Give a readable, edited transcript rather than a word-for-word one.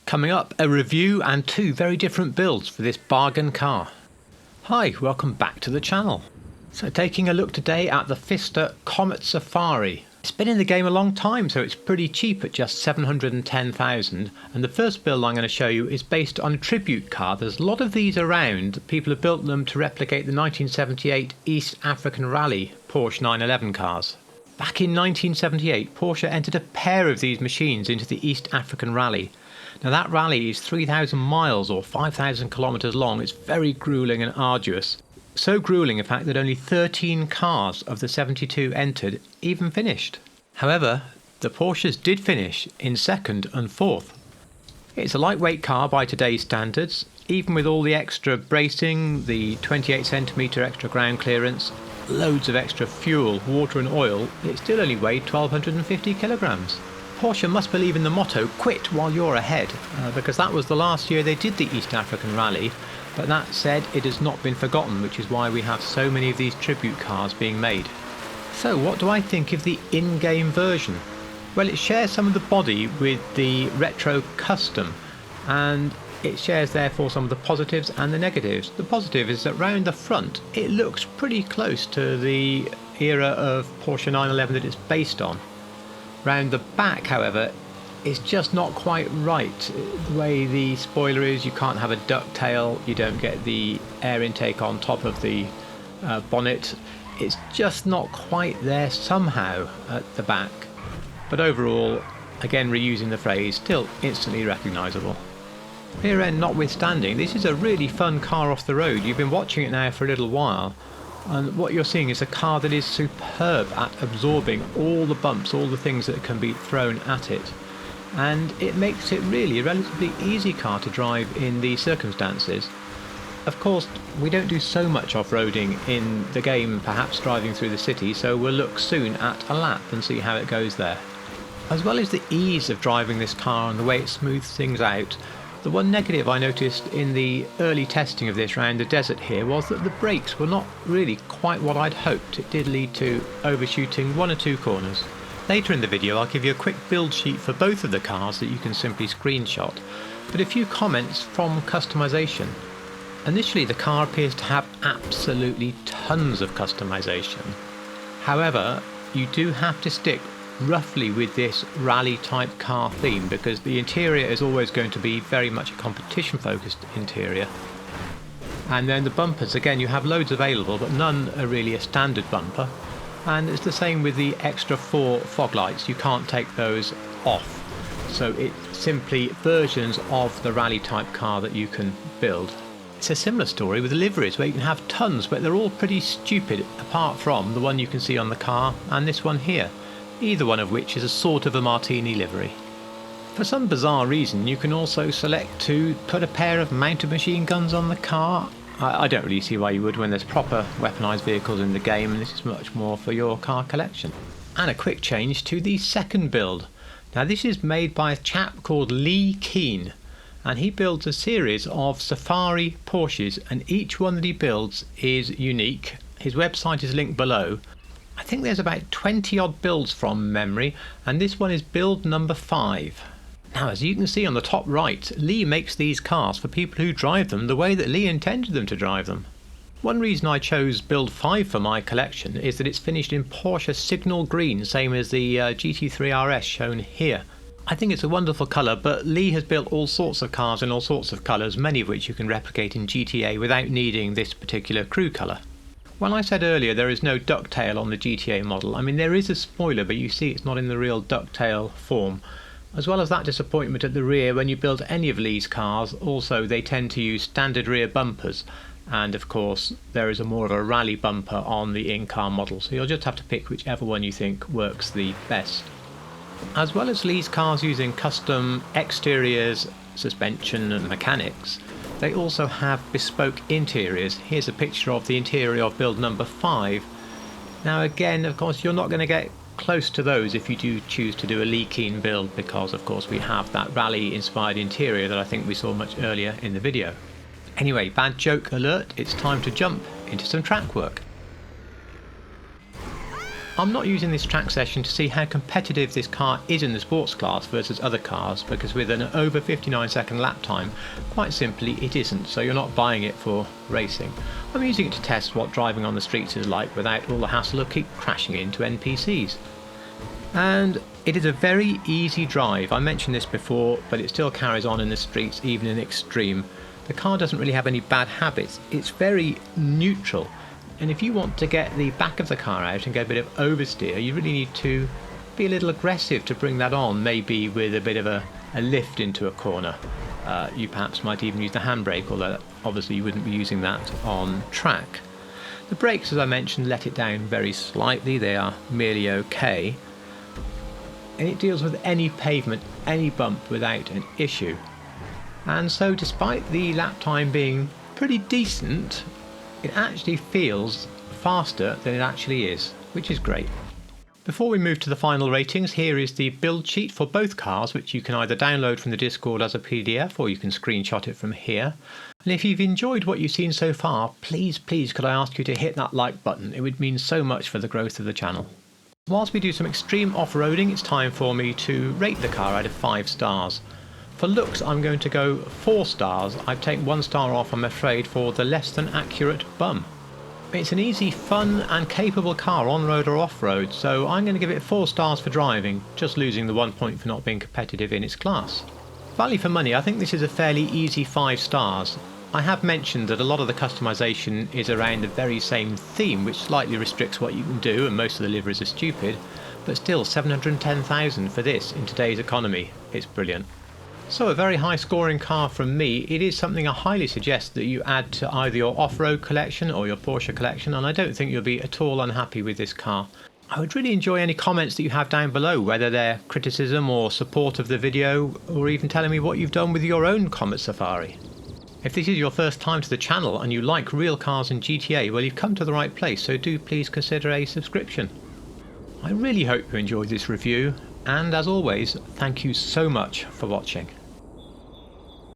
Coming up, a review and two very different builds for this bargain car. Hi, welcome back to the channel. So taking a look today at the Fisker Comet Safari. It's been in the game a long time, so it's pretty cheap at just 710,000, and the first build I'm going to show you is based on a tribute car. There's a lot of these around. People have built them to replicate the 1978 East African Rally Porsche 911 cars. Back in 1978, Porsche entered a pair of these machines into the East African Rally. Now that rally is 3,000 miles or 5,000 kilometres long. It's very gruelling and arduous. So gruelling in fact that only 13 cars of the 72 entered even finished. However, the Porsches did finish in second and fourth. It's a lightweight car by today's standards. Even with all the extra bracing, the 28cm extra ground clearance, loads of extra fuel, water and oil, it still only weighed 1,250 kilograms. Porsche must believe in the motto, quit while you're ahead, because that was the last year they did the East African Rally, but that said, it has not been forgotten, which is why we have so many of these tribute cars being made. So what do I think of the in-game version? Well, it shares some of the body with the retro custom, and it shares therefore some of the positives and the negatives. The positive is that round the front it looks pretty close to the era of Porsche 911 that it's based on. Round the back, however, it's just not quite right. The way the spoiler is, you can't have a ducktail, you don't get the air intake on top of the bonnet. It's just not quite there somehow at the back. But overall, again reusing the phrase, still instantly recognisable. Rear end notwithstanding, this is a really fun car off the road. You've been watching it now for a little while, and what you're seeing is a car that is superb at absorbing all the bumps, all the things that can be thrown at it. And it makes it really a relatively easy car to drive in these circumstances. Of course, we don't do so much off-roading in the game, perhaps driving through the city, so we'll look soon at a lap and see how it goes there. As well as the ease of driving this car and the way it smooths things out, the one negative I noticed in the early testing of this around the desert here was that the brakes were not really quite what I'd hoped. It did lead to overshooting one or two corners. Later in the video I'll give you a quick build sheet for both of the cars that you can simply screenshot, but a few comments from Customisation. Initially the car appears to have absolutely tons of customization. However, you do have to stick roughly with this rally type car theme, because the interior is always going to be very much a competition focused interior. And then the bumpers, again, you have loads available but none are really a standard bumper, and it's the same with the extra 4 fog lights. You can't take those off, so it's simply versions of the rally type car that you can build. It's a similar story with the liveries, where you can have tons but they're all pretty stupid, apart from the one you can see on the car and this one here, either one of which is a sort of a martini livery. For some bizarre reason you can also select to put a pair of mounted machine guns on the car. I don't really see why you would when there's proper weaponised vehicles in the game, and this is much more for your car collection. And a quick change to the second build. Now this is made by a chap called Lee Keane, and he builds a series of Safari Porsches, and each one that he builds is unique. His website is linked below. I think there's about 20 odd builds from memory, and this one is build number 5. Now as you can see on the top right, Lee makes these cars for people who drive them the way that Lee intended them to drive them. One reason I chose build 5 for my collection is that it's finished in Porsche Signal Green, same as the GT3 RS shown here. I think it's a wonderful colour, but Lee has built all sorts of cars in all sorts of colours, many of which you can replicate in GTA without needing this particular crew colour. When I said earlier there is no ducktail on the GTA model, I mean there is a spoiler, but you see it's not in the real ducktail form. As well as that disappointment at the rear, when you build any of Lee's cars, also they tend to use standard rear bumpers, and of course there is more of a rally bumper on the in-car model, so you'll just have to pick whichever one you think works the best. As well as Lee's cars using custom exteriors, suspension and mechanics, they also have bespoke interiors. Here's a picture of the interior of build number 5. Now again, of course, you're not going to get close to those if you do choose to do a Lee Keane build, because of course we have that rally inspired interior that I think we saw much earlier in the video. Anyway, bad joke alert, it's time to jump into some track work. I'm not using this track session to see how competitive this car is in the sports class versus other cars, because with an over 59-second lap time, quite simply it isn't, so you're not buying it for racing. I'm using it to test what driving on the streets is like without all the hassle of keep crashing into NPCs. And it is a very easy drive. I mentioned this before, but it still carries on in the streets even in extreme. The car doesn't really have any bad habits. It's very neutral. And if you want to get the back of the car out and get a bit of oversteer, you really need to be a little aggressive to bring that on, maybe with a bit of a lift into a corner. You perhaps might even use the handbrake, although obviously you wouldn't be using that on track. The brakes, as I mentioned, let it down very slightly. They are merely okay. And it deals with any pavement, any bump without an issue. And so despite the lap time being pretty decent, it actually feels faster than it actually is, which is great. Before we move to the final ratings, here is the build sheet for both cars, which you can either download from the Discord as a PDF or you can screenshot it from here. And if you've enjoyed what you've seen so far, please could I ask you to hit that like button. It would mean so much for the growth of the channel. Whilst we do some extreme off-roading, it's time for me to rate the car out of 5 stars. For looks, I'm going to go 4 stars. I've taken 1 star off, I'm afraid, for the less than accurate bum. It's an easy, fun and capable car on-road or off-road, so I'm going to give it 4 stars for driving, just losing the 1 point for not being competitive in its class. Value for money, I think this is a fairly easy 5 stars. I have mentioned that a lot of the customization is around the very same theme, which slightly restricts what you can do, and most of the liveries are stupid, but still 710,000 for this in today's economy. It's brilliant. So a very high scoring car from me. It is something I highly suggest that you add to either your off-road collection or your Porsche collection, and I don't think you'll be at all unhappy with this car. I would really enjoy any comments that you have down below, whether they're criticism or support of the video, or even telling me what you've done with your own Comet Safari. If this is your first time to the channel and you like real cars and GTA, well, you've come to the right place, so do please consider a subscription. I really hope you enjoyed this review, and as always, thank you so much for watching.